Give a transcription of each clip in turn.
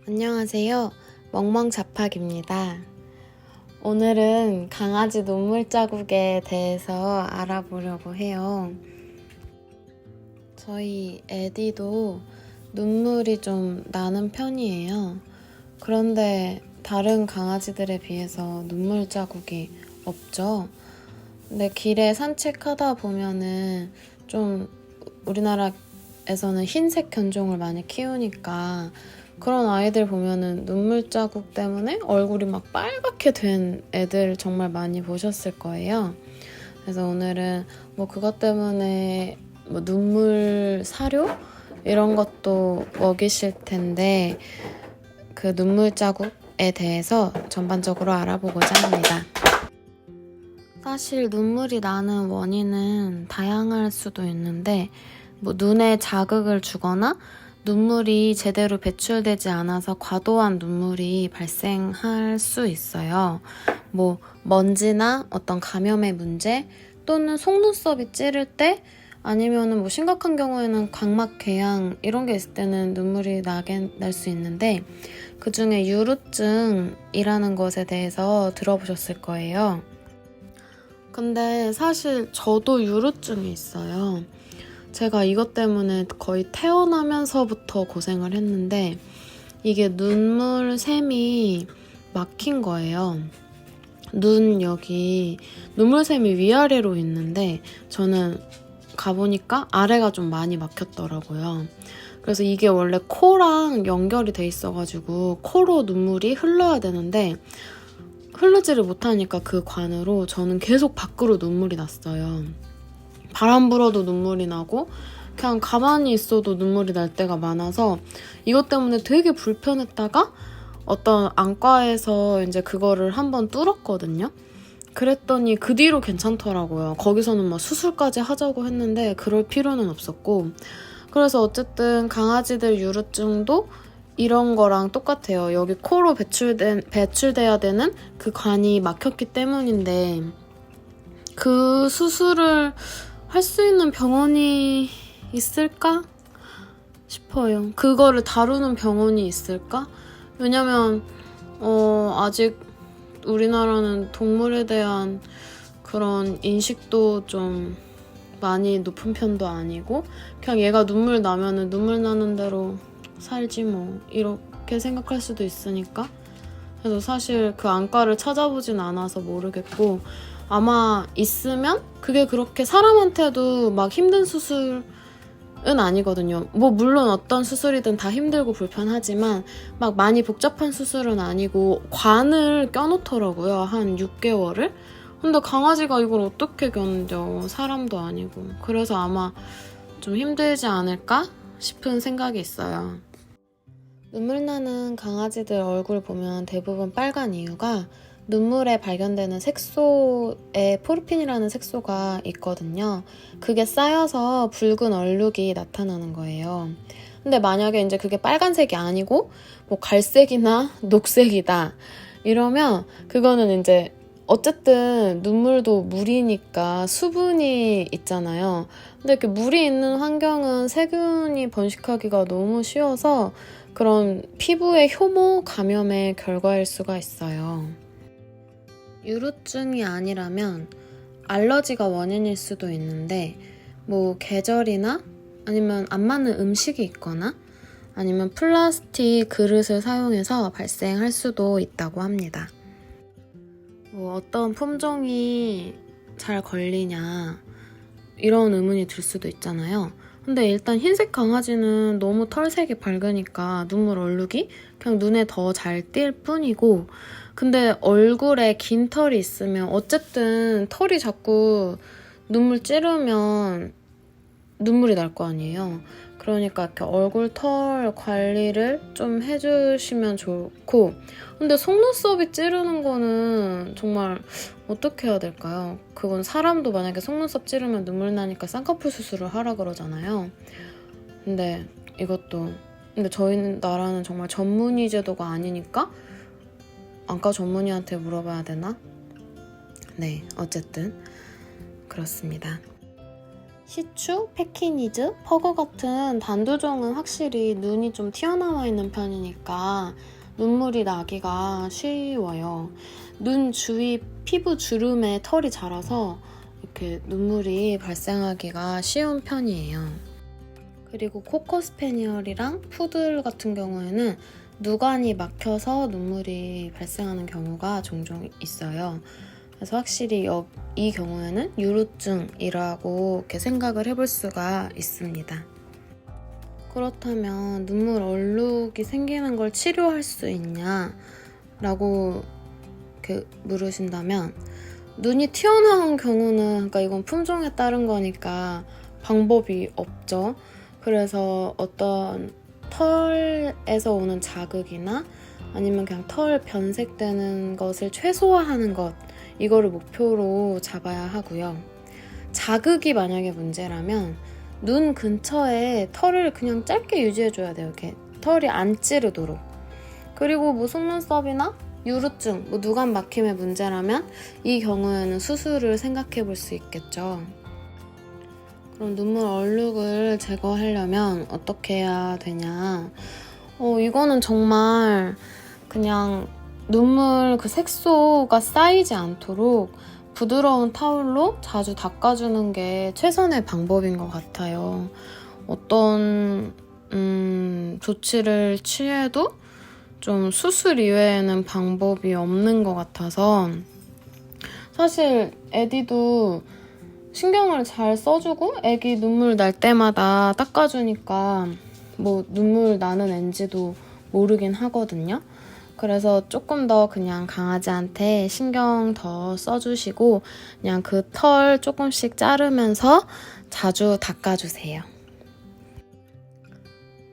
안녕하세요. 멍멍자팍입니다. 오늘은 강아지 눈물 자국에 대해서 알아보려고 해요. 저희 에디도 눈물이 좀 나는 편이에요. 그런데 다른 강아지들에 비해서 눈물 자국이 없죠. 근데 길에 산책하다 보면은 좀 우리나라에서는 흰색 견종을 많이 키우니까 그런 아이들 보면은 눈물 자국 때문에 얼굴이 막 빨갛게 된 애들 정말 많이 보셨을 거예요. 그래서 오늘은 뭐 그것 때문에 뭐 눈물 사료 이런 것도 먹이실 텐데 그 눈물 자국에 대해서 전반적으로 알아보고자 합니다. 사실 눈물이 나는 원인은 다양할 수도 있는데 뭐 눈에 자극을 주거나 눈물이 제대로 배출되지 않아서 과도한 눈물이 발생할 수 있어요. 뭐 먼지나 어떤 감염의 문제 또는 속눈썹이 찌를 때 아니면은 뭐 심각한 경우에는 각막 궤양 이런 게 있을 때는 눈물이 날 수 있는데 그 중에 유루증이라는 것에 대해서 들어보셨을 거예요. 근데 사실 저도 유루증이 있어요. 제가 이것 때문에 거의 태어나면서부터 고생을 했는데 이게 눈물샘이 막힌 거예요. 눈 여기 눈물샘이 위아래로 있는데 저는 가보니까 아래가 좀 많이 막혔더라고요. 그래서 이게 원래 코랑 연결이 돼 있어가지고 코로 눈물이 흘러야 되는데 흐르지를 못하니까 그 관으로 저는 계속 밖으로 눈물이 났어요. 바람 불어도 눈물이 나고 그냥 가만히 있어도 눈물이 날 때가 많아서 이것 때문에 되게 불편했다가 어떤 안과에서 이제 그거를 한번 뚫었거든요. 그랬더니 그 뒤로 괜찮더라고요. 거기서는 막 수술까지 하자고 했는데 그럴 필요는 없었고 그래서 어쨌든 강아지들 유루증도 이런 거랑 똑같아요. 여기 코로 배출돼야 되는 그 관이 막혔기 때문인데 그 수술을 할 수 있는 병원이 있을까 싶어요. 그거를 다루는 병원이 있을까? 왜냐면 아직 우리나라는 동물에 대한 그런 인식도 좀 많이 높은 편도 아니고 그냥 얘가 눈물 나면은 눈물 나는 대로 살지 뭐 이렇게 생각할 수도 있으니까 그래서 사실 그 안과를 찾아보진 않아서 모르겠고 아마 있으면 그게 그렇게 사람한테도 막 힘든 수술은 아니거든요. 뭐 물론 어떤 수술이든 다 힘들고 불편하지만 막 많이 복잡한 수술은 아니고 관을 껴놓더라고요. 한 6개월을. 근데 강아지가 이걸 어떻게 견뎌? 사람도 아니고. 그래서 아마 좀 힘들지 않을까 싶은 생각이 있어요. 눈물 나는 강아지들 얼굴 보면 대부분 빨간 이유가 눈물에 발견되는 색소에 포르핀이라는 색소가 있거든요. 그게 쌓여서 붉은 얼룩이 나타나는 거예요. 근데 만약에 이제 그게 빨간색이 아니고 뭐 갈색이나 녹색이다 이러면 그거는 이제 어쨌든 눈물도 물이니까 수분이 있잖아요. 근데 이렇게 물이 있는 환경은 세균이 번식하기가 너무 쉬워서 그런 피부의 효모 감염의 결과일 수가 있어요. 유루증이 아니라면 알러지가 원인일 수도 있는데 뭐 계절이나 아니면 안 맞는 음식이 있거나 아니면 플라스틱 그릇을 사용해서 발생할 수도 있다고 합니다. 뭐 어떤 품종이 잘 걸리냐 이런 의문이 들 수도 있잖아요. 근데 일단 흰색 강아지는 너무 털색이 밝으니까 눈물 얼룩이 그냥 눈에 더 잘 띌 뿐이고 근데 얼굴에 긴 털이 있으면 어쨌든 털이 자꾸 눈물 찌르면 눈물이 날 거 아니에요. 그러니까 이렇게 얼굴 털 관리를 좀 해주시면 좋고 근데 속눈썹이 찌르는 거는 정말 어떻게 해야 될까요? 그건 사람도 만약에 속눈썹 찌르면 눈물 나니까 쌍꺼풀 수술을 하라 그러잖아요. 근데 저희 나라는 정말 전문의 제도가 아니니까 안과 전문의한테 물어봐야 되나? 네, 어쨌든 그렇습니다. 시추, 페키니즈, 퍼거 같은 단두종은 확실히 눈이 좀 튀어나와 있는 편이니까 눈물이 나기가 쉬워요. 눈 주위 피부 주름에 털이 자라서 이렇게 눈물이 발생하기가 쉬운 편이에요. 그리고 코커 스패니얼이랑 푸들 같은 경우에는 누간이 막혀서 눈물이 발생하는 경우가 종종 있어요. 그래서 확실히 이 경우에는 유루증이라고 이렇게 생각을 해볼 수가 있습니다. 그렇다면 눈물 얼룩이 생기는 걸 치료할 수 있냐? 라고 이렇게 물으신다면 눈이 튀어나온 경우는 그러니까 이건 품종에 따른 거니까 방법이 없죠. 그래서 어떤 털에서 오는 자극이나 아니면 그냥 털 변색되는 것을 최소화하는 것 이거를 목표로 잡아야 하고요. 자극이 만약에 문제라면 눈 근처에 털을 그냥 짧게 유지해줘야 돼요. 이렇게 털이 안 찌르도록. 그리고 뭐 속눈썹이나 유루증, 뭐 누간 막힘의 문제라면 이 경우에는 수술을 생각해 볼 수 있겠죠. 그럼 눈물 얼룩을 제거하려면 어떻게 해야 되냐? 이거는 정말 그냥 눈물 그 색소가 쌓이지 않도록 부드러운 타올로 자주 닦아주는 게 최선의 방법인 것 같아요. 어떤 조치를 취해도 좀 수술 이외에는 방법이 없는 것 같아서 사실 에디도 신경을 잘 써주고 애기 눈물 날 때마다 닦아주니까 뭐 눈물 나는 앤지도 모르긴 하거든요. 그래서 조금 더 그냥 강아지한테 신경 더 써주시고 그냥 그 털 조금씩 자르면서 자주 닦아주세요.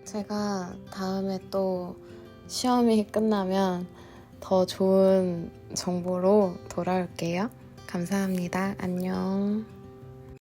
제가 다음에 또 시험이 끝나면 더 좋은 정보로 돌아올게요. 감사합니다. 안녕.